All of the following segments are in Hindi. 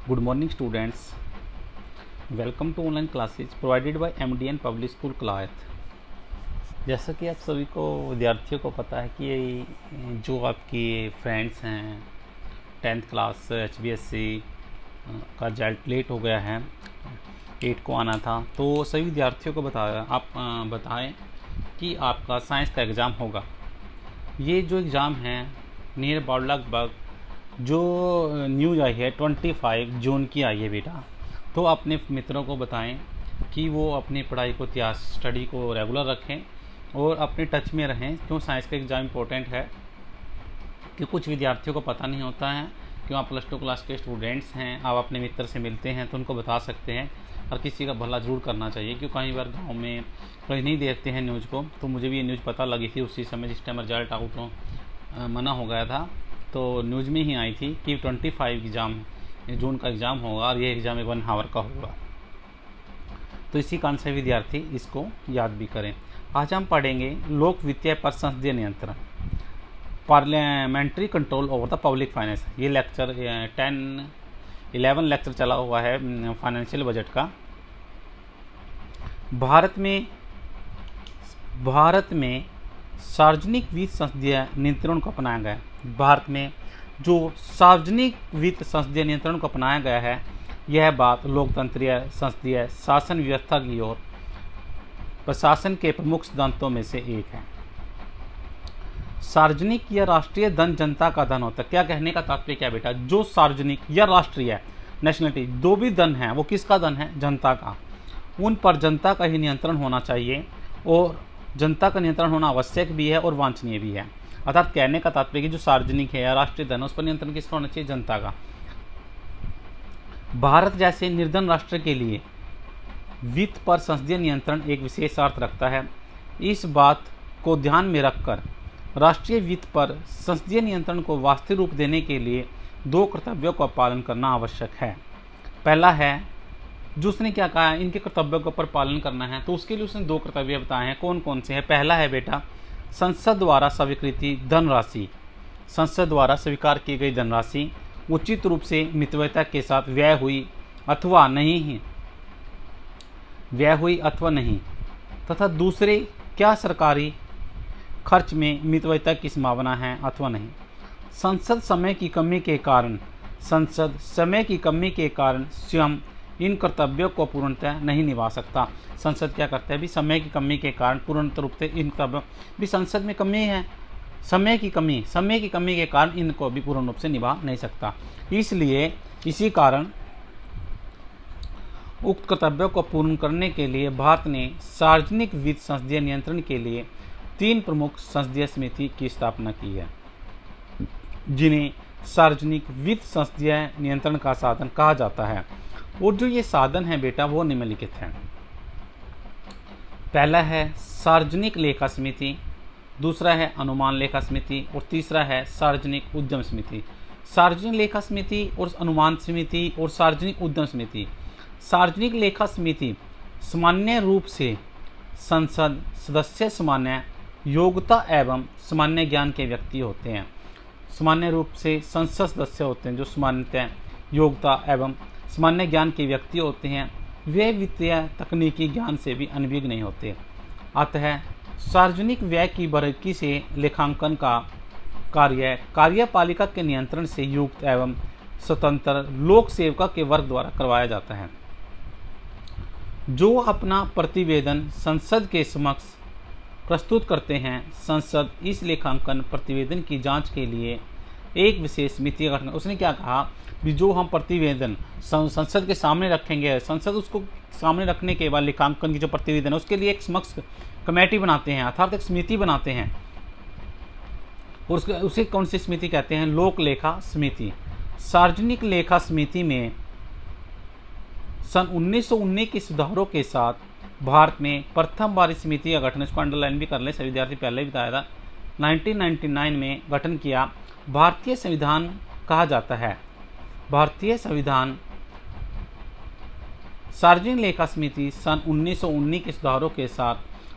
Good morning students. Welcome to online classes provided by MDN Public School क्लायत। जैसा कि आप सभी को विद्यार्थियों को पता है कि जो आपके फ्रेंड्स हैं 10th क्लास HBSC का रिजल्ट लेट हो गया है, 8 को आना था, तो सभी विद्यार्थियों को बताएं कि आपका साइंस का एग्ज़ाम होगा। ये जो एग्ज़ाम है नियर अबाउट लगभग जो न्यूज़ आई है 25 जून की आई है बेटा, तो अपने मित्रों को बताएं कि वो अपनी पढ़ाई को स्टडी को रेगुलर रखें और अपने टच में रहें। क्यों साइंस का एग्ज़ाम इम्पोर्टेंट है कि कुछ विद्यार्थियों को पता नहीं होता है। क्यों आप +2 क्लास के स्टूडेंट्स हैं, आप अपने मित्र से मिलते हैं तो उनको बता सकते हैं और किसी का भला ज़रूर करना चाहिए। क्यों कई बार गाँव में कहीं नहीं देखते हैं न्यूज़ को, तो मुझे भी ये न्यूज़ पता लगी थी उसी समय जिस टाइम रिजल्ट आउट मना हो गया था, तो न्यूज़ में ही आई थी कि 25 जून का एग्ज़ाम होगा और ये एग्ज़ाम 1 आवर का होगा। तो इसी कारण से विद्यार्थी इसको याद भी करें। आज हम पढ़ेंगे लोक वित्तीय पर संसदीय नियंत्रण, parliamentary control over the public finance. ये लेक्चर 11 लेक्चर चला हुआ है फाइनेंशियल बजट का। भारत में सार्वजनिक वित्त संसदीय नियंत्रण को अपनाया गया है। भारत में जो सार्वजनिक वित्त संसदीय नियंत्रण को अपनाया गया है, यह बात लोकतंत्रीय संसदीय शासन व्यवस्था की ओर प्रशासन के प्रमुख सिद्धांतों में से एक है। सार्वजनिक या राष्ट्रीय धन जनता का धन होता है। क्या कहने का तात्पर्य क्या बेटा, जो सार्वजनिक या राष्ट्रीय नेशनलिटी दो भी धन है वो किसका धन है, जनता का। उन पर जनता का ही नियंत्रण होना चाहिए और जनता का नियंत्रण होना आवश्यक भी है और वांछनीय भी है। अर्थात कहने का तात्पर्य कि जो सार्वजनिक है या राष्ट्रीय धन, उस पर नियंत्रण किसका होना चाहिए, जनता का। भारत जैसे निर्धन राष्ट्र के लिए वित्त पर संसदीय नियंत्रण एक विशेष अर्थ रखता है। इस बात को ध्यान में रखकर राष्ट्रीय वित्त पर संसदीय नियंत्रण को वास्तविक रूप देने के लिए 2 कर्तव्यों का पालन करना आवश्यक है। पहला है, जो उसने क्या कहा है, इनके कर्तव्यों के ऊपर पालन करना है, तो उसके लिए उसने 2 कर्तव्य बताए हैं। कौन कौन से हैं? पहला है बेटा, संसद द्वारा स्वीकृति धनराशि, संसद द्वारा स्वीकार की गई धनराशि उचित रूप से मितव्ययता के साथ व्यय हुई अथवा नहीं, तथा दूसरे, क्या सरकारी खर्च में मितव्ययता की संभावना है अथवा नहीं। संसद समय की कमी के कारण स्वयं इन कर्तव्यों को पूर्णतः नहीं निभा सकता। संसद क्या करता है भी, समय की कमी के कारण पूर्ण रूप से इन कर्तव्यों भी, संसद में कमी है, समय की कमी के कारण इनको भी पूर्ण रूप से निभा नहीं सकता। इसलिए इसी कारण उक्त कर्तव्यों को पूर्ण करने के लिए भारत ने सार्वजनिक वित्त संसदीय नियंत्रण के लिए 3 प्रमुख संसदीय समिति की स्थापना की है, जिन्हें सार्वजनिक वित्त संसदीय नियंत्रण का साधन कहा जाता है। और जो ये साधन है बेटा वो निम्नलिखित हैं। पहला है सार्वजनिक लेखा समिति, दूसरा है अनुमान लेखा समिति और तीसरा है सार्वजनिक उद्यम समिति। सार्वजनिक लेखा समिति और अनुमान समिति और सार्वजनिक उद्यम समिति। सार्वजनिक लेखा समिति सामान्य रूप से संसद सदस्य सामान्य योग्यता एवं सामान्य ज्ञान के व्यक्ति होते हैं। सामान्य रूप से संसद सदस्य होते हैं जो सामान्यतः योग्यता एवं सामान्य ज्ञान के व्यक्ति होते हैं। वे वित्तीय तकनीकी ज्ञान से भी अनभिज्ञ नहीं होते। अतः सार्वजनिक व्यय की बारीकी से लेखांकन का कार्य कार्यपालिका के नियंत्रण से युक्त एवं स्वतंत्र लोक सेवका के वर्ग द्वारा करवाया जाता है, जो अपना प्रतिवेदन संसद के समक्ष प्रस्तुत करते हैं। संसद इस लेखांकन प्रतिवेदन की जांच के लिए एक विशेष समिति का गठन। उसने क्या कहा कि जो हम प्रतिवेदन संसद के सामने रखेंगे, संसद उसको सामने रखने के बाद लेखांकन की जो प्रतिवेदन है उसके लिए एक समक्ष कमेटी बनाते हैं, अर्थात एक समिति बनाते हैं। और उसे कौन सी समिति कहते हैं, लोक लेखा समिति। सार्वजनिक लेखा समिति में सन 1919 के सुधारों के साथ भारत में प्रथम बार इस समिति का गठन, इसको अंडरलाइन भी कर लें, सभी विद्यार्थी पहले ही बताया था, 1999 में गठन किया। भारतीय संविधान कहा जाता है। भारतीय संविधान सार्वजनिक लेखा समिति सन 1919 के सुधारों के साथ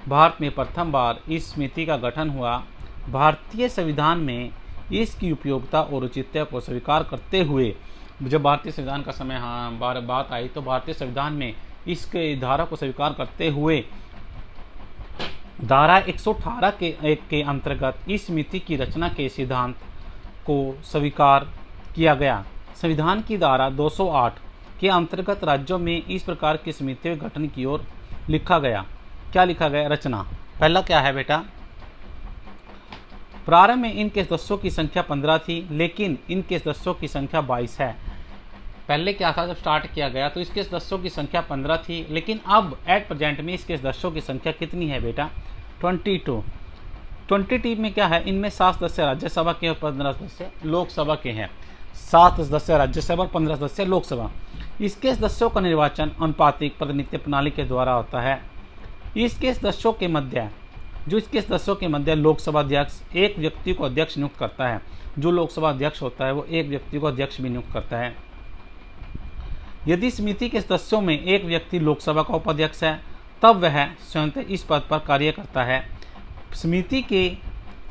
भारत में प्रथम बार इस समिति का गठन हुआ। भारतीय संविधान में इसकी उपयोगिता और औचित्य को स्वीकार करते हुए जब भारतीय संविधान का समय बात आई तो भारतीय संविधान में इसके धारा को स्वीकार करते हुए धारा 118 के अंतर्गत इस समिति की रचना के सिद्धांत को स्वीकार किया गया। संविधान की धारा 208 के अंतर्गत राज्यों में इस प्रकार की समितियों के गठन की ओर लिखा गया। क्या लिखा गया? रचना। पहला क्या है बेटा? प्रारंभ में इनके सदस्यों की संख्या 15 थी, लेकिन इनके सदस्यों की संख्या 22 है। पहले क्या था, जब स्टार्ट किया गया तो इसके सदस्यों की संख्या 15 थी, लेकिन अब एट प्रेजेंट में इसके सदस्यों की संख्या कितनी है बेटा? 22 में क्या है, इनमें 7 सदस्य राज्यसभा के और 15 सदस्य लोकसभा के हैं। 7 सदस्य राज्यसभा और 15 सदस्य लोकसभा। इसके सदस्यों का निर्वाचन अनुपातिक प्रतिनिधित्व प्रणाली के द्वारा होता है। इसके सदस्यों के मध्य लोकसभा अध्यक्ष एक व्यक्ति को अध्यक्ष नियुक्त करता है। जो लोकसभा अध्यक्ष होता है वो एक व्यक्ति को अध्यक्ष भी नियुक्त करता है। यदि समिति के सदस्यों में एक व्यक्ति लोकसभा का उपाध्यक्ष है तब वह स्वयं इस पद पर कार्य करता है। समिति के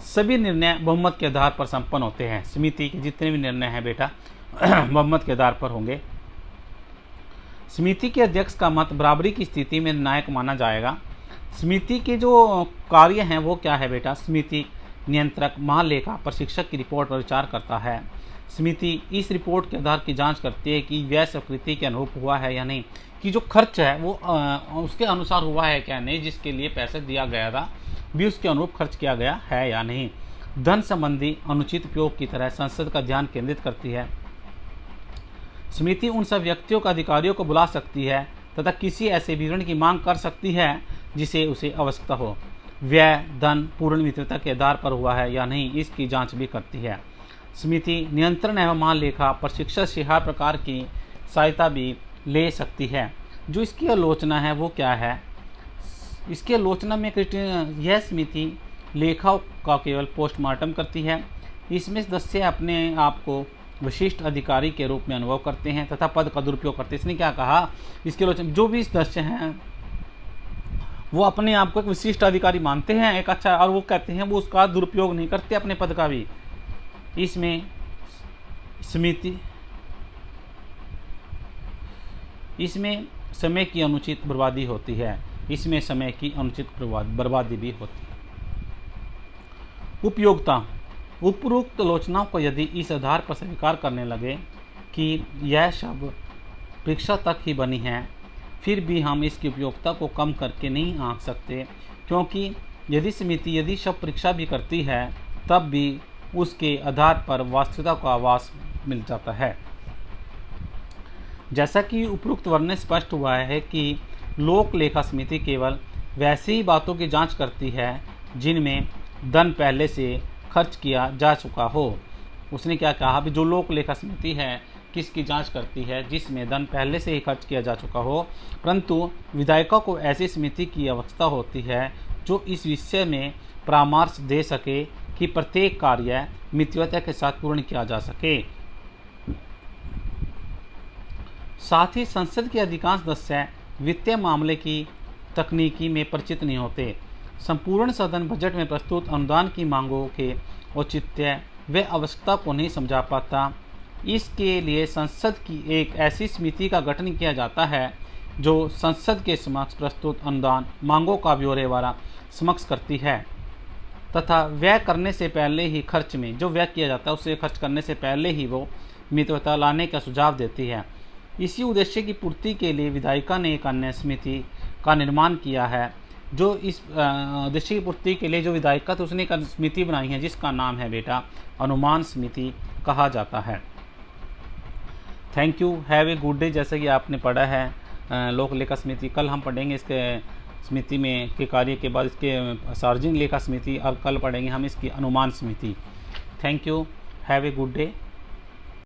सभी निर्णय बहुमत के आधार पर संपन्न होते हैं। समिति के जितने भी निर्णय हैं बेटा बहुमत के आधार पर होंगे। समिति के अध्यक्ष का मत बराबरी की स्थिति में निर्णायक माना जाएगा। समिति के जो कार्य हैं वो क्या है बेटा? समिति नियंत्रक, महालेखा परीक्षक की रिपोर्ट पर विचार करता है। समिति इस रिपोर्ट के आधार की जांच करती है कि व्यय स्वीकृति के अनुरूप हुआ है या नहीं, कि जो खर्च है वो उसके अनुसार हुआ है क्या नहीं, जिसके लिए पैसे दिया गया था भी उसके अनुरूप खर्च किया गया है या नहीं। धन संबंधी अनुचित उपयोग की तरह संसद का ध्यान केंद्रित करती है। समिति उन सब व्यक्तियों का अधिकारियों को बुला सकती है तथा किसी ऐसे विवरण की मांग कर सकती है जिसे उसे आवश्यकता हो। व्यय धन पूर्ण मित्रता के आधार पर हुआ है या नहीं, इसकी जांच भी करती है। समिति नियंत्रण एवं महालेखा प्रशिक्षण से हर प्रकार की सहायता भी ले सकती है। जो इसकी आलोचना है वो क्या है? इसकी आलोचना में यह समिति लेखा का केवल पोस्टमार्टम करती है। इसमें सदस्य अपने आप को विशिष्ट अधिकारी के रूप में अनुभव करते हैं तथा पद का दुरुपयोग करते हैं। इसने क्या कहा, इसके आलोचना जो भी सदस्य हैं वो अपने आप को एक विशिष्ट अधिकारी मानते हैं, एक अच्छा, और वो कहते हैं वो उसका दुरुपयोग नहीं करते अपने पद का भी। इसमें समय की अनुचित बर्बादी होती है। इसमें समय की अनुचित बर्बादी भी होती है। उपयोगिता। उपरोक्त आलोचनाओं को यदि इस आधार पर स्वीकार करने लगे कि यह शब्द परीक्षा तक ही बनी है, फिर भी हम इसकी उपयोगिता को कम करके नहीं आंक सकते, क्योंकि यदि समिति यदि शब्द परीक्षा भी करती है तब भी उसके आधार पर वास्तविकता का आभास मिल जाता है। जैसा कि उपरोक्त वर्णन स्पष्ट हुआ है कि लोक लेखा समिति केवल वैसी ही बातों की जांच करती है जिनमें धन पहले से खर्च किया जा चुका हो। उसने क्या कहा भी जो लोक लेखा समिति है किसकी जांच करती है? जिसमें धन पहले से ही खर्च किया जा चुका हो। परंतु विधायिका को ऐसी समिति की आवश्यकता होती है जो इस विषय में परामर्श दे सके कि प्रत्येक कार्य मितव्ययता के साथ पूर्ण किया जा सके। साथ ही संसद के अधिकांश सदस्य वित्तीय मामले की तकनीकी में परिचित नहीं होते। संपूर्ण सदन बजट में प्रस्तुत अनुदान की मांगों के औचित्य व आवश्यकता को नहीं समझा पाता। इसके लिए संसद की एक ऐसी समिति का गठन किया जाता है जो संसद के समक्ष प्रस्तुत अनुदान मांगों का ब्यौरेवार समक्ष करती है तथा व्यय करने से पहले ही खर्च में जो व्यय किया जाता है उसे खर्च करने से पहले ही वो मितव्ययता लाने का सुझाव देती है। इसी उद्देश्य की पूर्ति के लिए विधायिका ने एक अन्य समिति का निर्माण किया है। जो इस उद्देश्य की पूर्ति के लिए जो विधायिका थी उसने एक समिति बनाई है जिसका नाम है बेटा अनुमान समिति कहा जाता है। Thank you, have a good day. जैसे कि आपने पढ़ा है लोक लेखा समिति, कल हम पढ़ेंगे इसके समिति में के कार्य के बाद इसके सार्वजनिक लेखा समिति, और कल पढ़ेंगे हम इसकी अनुमान समिति। Thank you, have a good day.